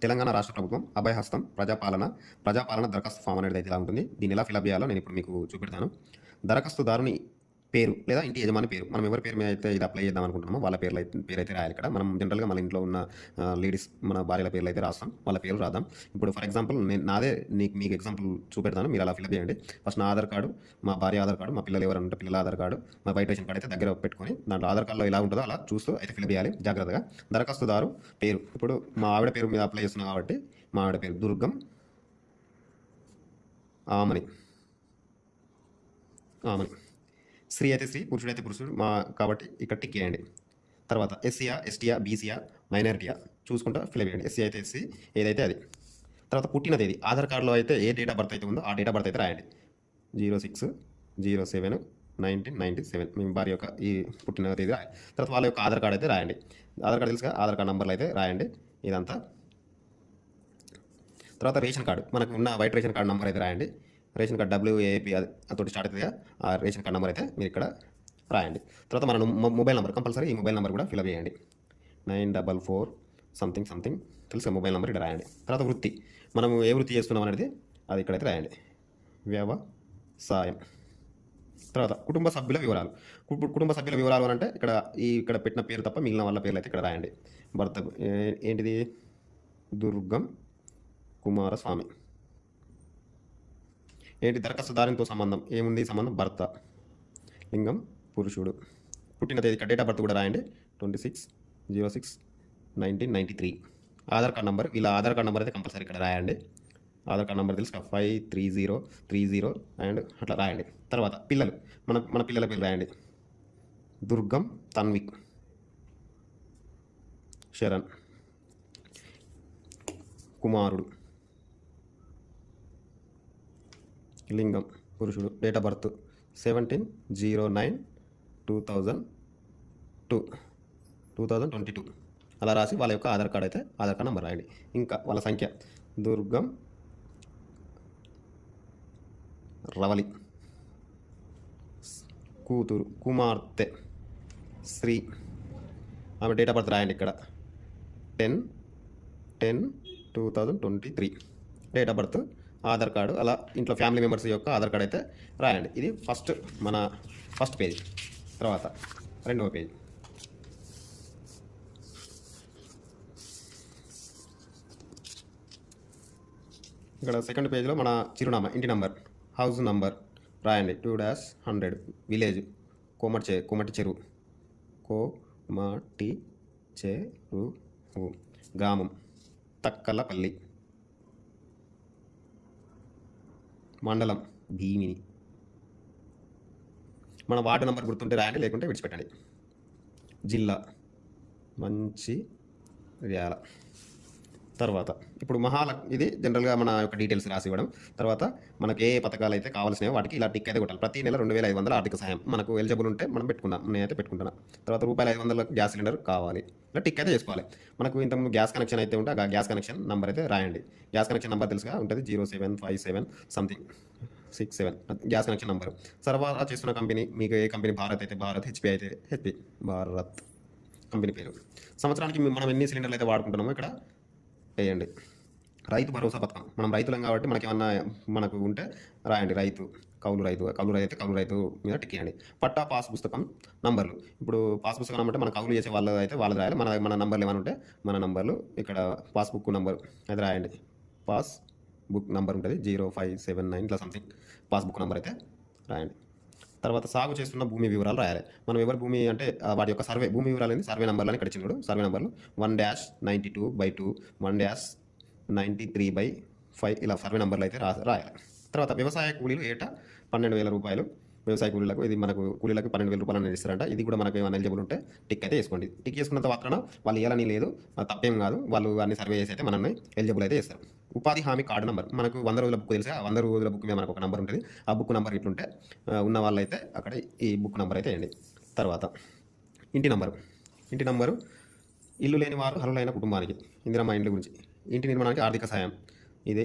తెలంగాణ రాష్ట్ర ప్రభుత్వం అభయహస్తం ప్రజాపాలన దరఖాస్తు ఫామ్ అనేది అయితే ఇలా ఉంటుంది. దీన్ని ఎలా ఫిలప్ చేయాలో నేను ఇప్పుడు మీకు చూపెడతాను. దరఖాస్తుదారుని పేరు లేదా ఇంటి యజమాని పేరు, మనం ఎవరి పేరు మీద అయితే ఇది అప్లై చేద్దాం అనుకుంటున్నామో వాళ్ళ పేరైతే రాయాలి. ఇక్కడ మనం జనరల్గా మన ఇంట్లో ఉన్న లేడీస్ మన భార్యల పేర్లు అయితే రాస్తాం, వాళ్ళ పేర్లు రాద్దాం. ఇప్పుడు ఫర్ ఎగ్జాంపుల్ నేను నాదే మీకు ఎగ్జాంపుల్ చూపెడతాను, మీరు అలా ఫిలప్ చేయండి. ఫస్ట్ నా ఆధార్ కార్డు, మా భార్య ఆధార్ కార్డు, మా పిల్లలు ఎవరైనా ఉంటే పిల్లల ఆధార్ కార్డు, మా వైట్ రేషన్ కార్డు అయితే దగ్గర పెట్టుకొని దాంట్లో ఆధార్ కార్డులో ఎలా ఉంటుందో అలా చూస్తూ అయితే ఫిలప్ చేయాలి జాగ్రత్తగా. దరఖాస్తుదారు పేరు, ఇప్పుడు మా ఆవిడ పేరు మీద అప్లై చేస్తున్నాం కాబట్టి మా ఆవిడ పేరు దుర్గం ఆమని. స్త్రీ అయితే స్త్రీ, పురుషుడైతే పురుషుడు కాబట్టి ఇక్కడ టిక్ చేయండి. తర్వాత ఎస్సీయా, ఎస్టీయా, బీసీయా, మైనారిటీయా చూసుకుంటా ఫిల్ చేయండి. ఎస్సీ అయితే ఎస్సీ, ఏదైతే అది. తర్వాత పుట్టిన తేదీ, ఆధార్ కార్డులో అయితే ఏ డేట్ ఆఫ్ బర్త్ అయితే ఉందో ఆ డేట్ ఆఫ్ బర్త్ అయితే రాయండి. 06/07/1997 మీ భార్య యొక్క ఈ పుట్టిన తేదీ రాయండి. తర్వాత వాళ్ళ యొక్క ఆధార్ కార్డు అయితే రాయండి. ఆధార్ కార్డు తెలుసుగా, ఆధార్ కార్డు నెంబర్లు అయితే రాయండి ఇదంతా. తర్వాత రేషన్ కార్డు, మనకు ఉన్న వైట్ రేషన్ కార్డు నెంబర్ అయితే రాయండి. రేషన్ కార్డు WAP అతోటి స్టార్ట్ అవుతుంది, ఆ రేషన్ కార్డు నెంబర్ అయితే మీరు ఇక్కడ రాయండి. తర్వాత మన మొబైల్ నెంబర్ కంపల్సరీ, ఈ మొబైల్ నెంబర్ కూడా ఫిల్ చేయండి. 944 సంథింగ్ తెలుసు మొబైల్ నెంబర్ ఇక్కడ రాయండి. తర్వాత వృత్తి, మనం ఏ వృత్తి చేస్తున్నాం అనేది అది ఇక్కడైతే రాయండి, వ్యవసాయం. తర్వాత కుటుంబ సభ్యుల వివరాలు అని అంటే ఇక్కడ పెట్టిన పేరు తప్ప మిగిలిన వాళ్ళ పేర్లు అయితే ఇక్కడ రాయండి. భర్త ఏంటిది, దుర్గం కుమారస్వామి. ఏంటి, దరఖాస్తుదారునితో సంబంధం ఏముంది, సంబంధం భర్త, లింగం పురుషుడు, పుట్టిన తేదీ డేట్ ఆఫ్ బర్త్ కూడా రాయండి 26/06/1993. ఆధార్ కార్డ్ నెంబర్, వీళ్ళ ఆధార్ కార్డ్ నెంబర్ అయితే కంపల్సరీ ఇక్కడ రాయండి. ఆధార్ కార్డ్ నెంబర్ తెలుసు 53030 అండ్ అట్లా రాయండి. తర్వాత పిల్లలు, మన పిల్లల పేరు రాయండి. దుర్గం తన్విక్, శరణ్, కుమారుడు, లింగం పురుషుడు, డేట్ ఆఫ్ బర్త్ 17/09/2022 అలా రాసి వాళ్ళ యొక్క ఆధార్ కార్డ్ నెంబర్ రాయండి. ఇంకా వాళ్ళ సంఖ్య, దుర్గం రవలి, కూతురు, కుమార్తె శ్రీ, ఆమె డేట్ ఆఫ్ బర్త్ రాయండి ఇక్కడ 10/10/2023 date of birth, Aadhaar card, అలా ఇంట్లో ఫ్యామిలీ మెంబర్స్ యొక్క ఆధార్ కార్డు అయితే రాయండి. ఇది ఫస్ట్ పేజ్. తర్వాత రెండవ పేజ్, ఇక్కడ సెకండ్ పేజ్లో మన చిరునామా, ఇంటి నంబర్, హౌస్ నంబర్ రాయండి. 2-100 విలేజ్ కోమటి చెరువు, గ్రామం తక్కలపల్లి, మండలం భీమిని. మన వార్డు నెంబర్ గుర్తుంటే రాయండి, లేకుంటే విడిచిపెట్టండి. జిల్లా మంచిర్యాల. తర్వాత ఇప్పుడు ఇది జనరల్గా మన యొక్క డీటెయిల్స్ రాసి ఇవ్వడం. తర్వాత మనకు ఏ పథకాలు అయితే కావాల్సినవి వాటికి ఇలా టిక్ అయితే కొట్టాలి. ప్రతి నెల 2500 ఆర్థిక సహాయం మనకు ఎలిజిబుల్ ఉంటే మనం నేనైతే పెట్టుకుంటాను. తర్వాత ₹500 గ్యాస్ సిలిండర్ కావాలి, ఇలా టిక్ అయితే చేసుకోవాలి. మనకు ఇంతకుముందు గ్యాస్ కనెక్షన్ అయితే ఉంటే ఆ గ్యాస్ కనెక్షన్ నెంబర్ అయితే రాయండి. గ్యాస్ కనెక్షన్ నెంబర్ తెలుసుగా ఉంటుంది, 0757 గ్యాస్ కనెక్షన్ నెంబరు. సరఫరా చేస్తున్న కంపెనీ, మీకు ఏ కంపెనీ, భారత్ అయితే భారత్, HP అయితే HP భారత్ కంపెనీ పేరు. సంవత్సరానికి మనం ఎన్ని సిలిండర్లు అయితే వాడుకుంటున్నామో ఇక్కడ వేయండి. రైతు భరోసా పథకం, మనం రైతులం కాబట్టి మనకు ఉంటే రాయండి. కౌలు రైతు మీద టిక్ చేయండి. పట్టా పాస్ పుస్తకం నంబర్లు, ఇప్పుడు పాస్ పుస్తకం అంటే మన కౌలు చేసే వాళ్ళు అయితే వాళ్ళు రాయాలి. మన నంబర్లు ఏమైనా ఉంటే మన నంబర్లు ఇక్కడ పాస్బుక్ నంబర్ అయితే రాయండి. పాస్ బుక్ నంబర్ ఉంటుంది 0579 ఇట్లా సంథింగ్ పాస్బుక్ నంబర్ అయితే రాయండి. తర్వాత సాగు చేస్తున్న భూమి వివరాలు రాయాలి. మనం ఎవరి భూమి అంటే వాటి యొక్క భూమి వివరాలు సర్వే నెంబర్లని ఇక్కడ ఇచ్చినాడు. సర్వే నెంబర్లు 1-92/2, 1-93/5 ఇలా సర్వే నెంబర్లు అయితే రాయాలి. తర్వాత వ్యవసాయ కూలీలు ఏటా ₹12,000 వ్యవసాయ కూలీలకు, ఇది మనకు కూలీలకు ₹12,000 అనేది ఇస్తారంట. ఇది కూడా మనకు ఏమైనా ఎలిజిబుల్ ఉంటే టిక్ అయితే వేసుకోండి. టిక్ చేసుకున్నంత మాత్రాన వాళ్ళు ఇవ్వాలని లేదు, తప్పేం కాదు. వాళ్ళు అన్ని సర్వే చేసి అయితే మనల్ని ఎలిజిబుల్ అయితే చేస్తారు. ఉపాధి హామీ కార్డు నెంబర్, మనకు 100 రోజుల బుక్ తెలుసా, 100 రోజుల బుక్ మీద మనకు ఒక నెంబర్ ఉంటుంది. ఆ బుక్ నెంబర్ ఇట్లుంటే ఉన్న వాళ్ళైతే అక్కడ ఈ బుక్ నెంబర్ అయితే వేయండి. తర్వాత ఇంటి నంబరు, ఇల్లు లేని వారు, అర్హులైన కుటుంబానికి, ఇందిరమ్మ ఇండ్ల గురించి, ఇంటి నిర్మాణానికి ఆర్థిక సాయం, ఇది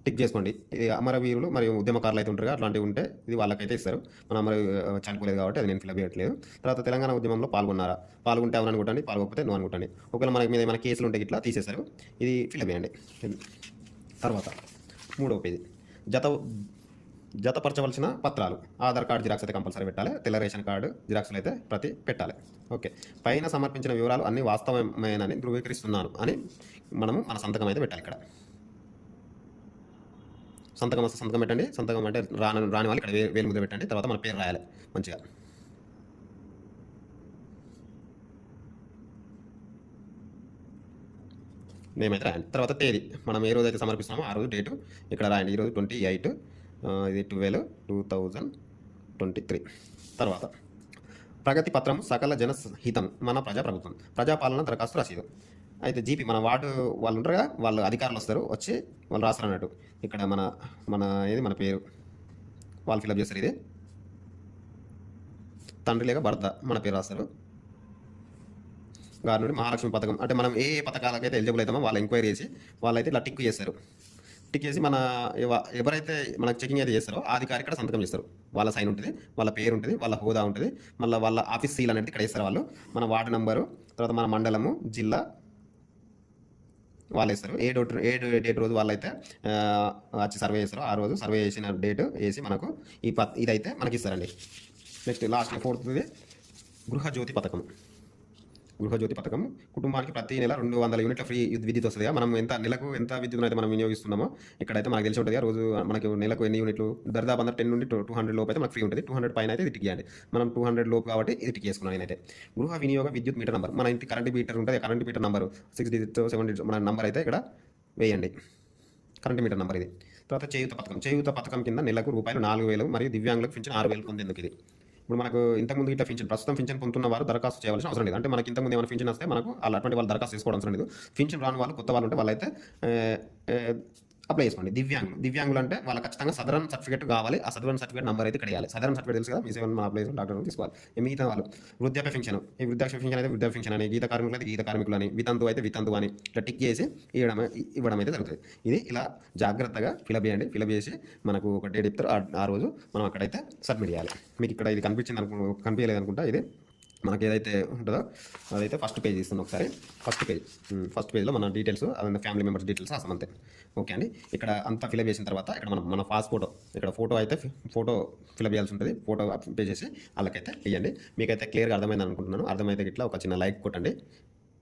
టిక్ చేసుకోండి. ఇది అమరవీరులు మరియు ఉద్యమకారులు అయితే ఉంటారు, అట్లాంటివి ఉంటే ఇది వాళ్ళకైతే ఇస్తారు. మన అమర చనిపోలేదు కాబట్టి అది నేను ఫిల్అప్ చేయట్లేదు. తర్వాత తెలంగాణ ఉద్యమంలో పాల్గొన్నారా, పాల్గొంటే అవునని కొట్టండి, పాల్గొకపోతే నో అని కొట్టండి. ఒకవేళ మనకి మీద ఏమైనా కేసులు ఉంటే ఇట్లా తీసేస్తారు, ఇది ఫిల్అప్ చేయండి. తర్వాత 3వ పేజీ జతపరచవలసిన పత్రాలు. ఆధార్ కార్డు జిరాక్స్ అయితే కంపల్సరీ పెట్టాలి, తెల్ల రేషన్ కార్డు జిరాక్స్లు అయితే ప్రతి పెట్టాలి. ఓకే, పైన సమర్పించిన వివరాలు అన్నీ వాస్తవమేనని ధృవీకరిస్తున్నాను అని మనము మన సంతకం అయితే పెట్టాలి. ఇక్కడ సంతకం పెట్టండి. సంతకం అంటే రాని వాళ్ళు ఇక్కడ వేలు ముద్ర పెట్టండి. తర్వాత మన పేరు రాయాలి మంచిగా. నేమ్ అయితే రాయండి. తర్వాత తేదీ మనం ఏ రోజు అయితే సమర్పిస్తున్నామో ఆ రోజు డేటు ఇక్కడ రాయండి. ఈరోజు 28, ఇది 12/2023. తర్వాత ప్రగతి పత్రం సకల జన హితం మన ప్రజాప్రభుత్వం ప్రజాపాలన దరఖాస్తు రసీదు. అయితే జీపీ మన వార్డు వాళ్ళు ఉంటారు కదా, వాళ్ళు అధికారులు వస్తారు, వచ్చి వాళ్ళు రాస్తారు అన్నట్టు. ఇక్కడ మన మన ఏది మన పేరు వాళ్ళు ఫిల్అప్ చేస్తారు. ఇది తండ్రి లేక భర్త మన పేరు రాస్తారు. గారి నుండి మహాలక్ష్మి పథకం అంటే మనం ఏ పథకాలకైతే ఎలిజిబుల్ అవుతామో వాళ్ళు ఎంక్వైరీ చేసి వాళ్ళైతే ఇలా టిక్ చేస్తారు. టిక్ చేసి మన ఎవరైతే మనకు చెకింగ్ అయితే చేస్తారో ఆ అధికారి ఇక్కడ సంతకం చేస్తారు. వాళ్ళ సైన్ ఉంటుంది, వాళ్ళ పేరు ఉంటుంది, వాళ్ళ హోదా ఉంటుంది, మళ్ళీ వాళ్ళ ఆఫీస్ సీల్ అనేది ఇక్కడ వేస్తారు వాళ్ళు. మన వార్డు నెంబరు, తర్వాత మన మండలము, జిల్లా వాళ్ళు వేస్తారు. ఏ డేట్ రోజు వాళ్ళైతే వచ్చి సర్వే చేస్తారో ఆ రోజు సర్వే చేసిన డేట్ వేసి మనకు ఇదైతే మనకి ఇస్తారండి. నెక్స్ట్ లాస్ట్ 4th గృహజ్యోతి పథకం. గృహజ్యోతి పథకం కుటుంబానికి ప్రతి నెల 200 యూనిట్ల ఫ్రీ విద్యుత్ వస్తుంది. మనం నెలకు ఎంత విద్యుత్ అయితే మనం వినియోగిస్తున్నామో ఇక్కడైతే మనకు తెలిసి ఉంటుంది. రోజు మనకు నెలకు ఎన్ని యూనిట్లు దరిదాపు 10 నుండి 200 లోపు అయితే మనకు ఫ్రీ ఉంటుంది. 200 పైన అయితే ఇది టిక్ చేయండి. మనం 200 లోపు కాబట్టి ఇది టిక్ చేసుకున్నాను నేనైతే. గృహ వినియోగ విద్యుత్ మీటర్ నెంబర్, మన ఇంటి కరెంట్ మీటర్ ఉంటుంది, current meter number 6 digits 7 digits మన నెంబర్ అయితే ఇక్కడ వేయండి, కరెంట్ మీటర్ నెంబర్ ఇది. తర్వాత చేయూత పథకం కింద నెలకు రూపాయలు 4,000 మరియు దివ్యాంగులకు పింఛన్ 6,000 పొందేందుకు ఇది. ఇప్పుడు మనకు ఇంతకుముందు ఇట్లా ప్రస్తుతం పింఛన్ పొందుతున్న వారు దరఖాస్తు చేయాల్సిన అవసరం లేదు. అంటే మనకి ఇంతకుముందు ఏమైనా పింఛన్ వస్తే మనకు అటువంటి వాళ్ళు దరఖాస్తు చేసుకోవడం అవసరం లేదు. పింఛన్ రాని వాళ్ళు కొత్త వాళ్ళు ఉంటే వాళ్ళైతే అప్లై చేసుకోండి. దివ్యాంగులు అంటే వాళ్ళకి ఖచ్చితంగా సదరన్ సర్టిఫికేట్ కావాలి. ఆ సదరన్ సర్టిఫికేట్ నెంబర్ అయితే ఇక్కడ వేయాలి. సదరన్ సర్టిఫికేట్ తెలుసు కదా, మీ సేవన్ అప్లై చేసుకుని డాక్టర్ తీసుకోవాలి. మిగతా వాళ్ళు వృద్ధాప్య పింఛన్, ఈ వృద్ధాప్య పింఛన్ అయితే వృద్ధాప్య పింఛన్ అని, గీత కార్మికులు అయితే గీత కార్మికులు అని, వితంతు అయితే వితంతు అని ఇట్లా టిక్ చేసి ఇవ్వడం అయితే జరుగుతుంది. ఇది ఇలా జాగ్రత్తగా ఫిలప్ చేయండి. ఫిలప్ చేసి మనకు ఒక డేట్ ఇస్తారు, ఆ రోజు మనం అక్కడైతే సబ్మిట్ చేయాలి. మీకు ఇక్కడ ఇది కనిపించలేదు అనుకుంటా. ఇది మనకి ఏదైతే ఉంటుందో అదైతే ఫస్ట్ పేజ్ ఇస్తుంది. ఒకసారి ఫస్ట్ పేజ్లో మన డీటెయిల్స్, అదే ఫ్యామిలీ మెంబర్స్ డీటెయిల్స్ రాస్తాం అంతే. ఓకే అండి. ఇక్కడ అంతా ఫిలప్ చేసిన తర్వాత ఇక్కడ మన పాస్పోర్ట్, ఇక్కడ ఫోటో ఫిలప్ చేయాల్సి ఉంటుంది. ఫోటో పే చేసి వాళ్ళకైతే వేయండి. మీకైతే క్లియర్గా అర్థమైంది అనుకుంటున్నాను. అర్థమైతే ఇట్లా ఒక చిన్న లైక్ కొట్టండి.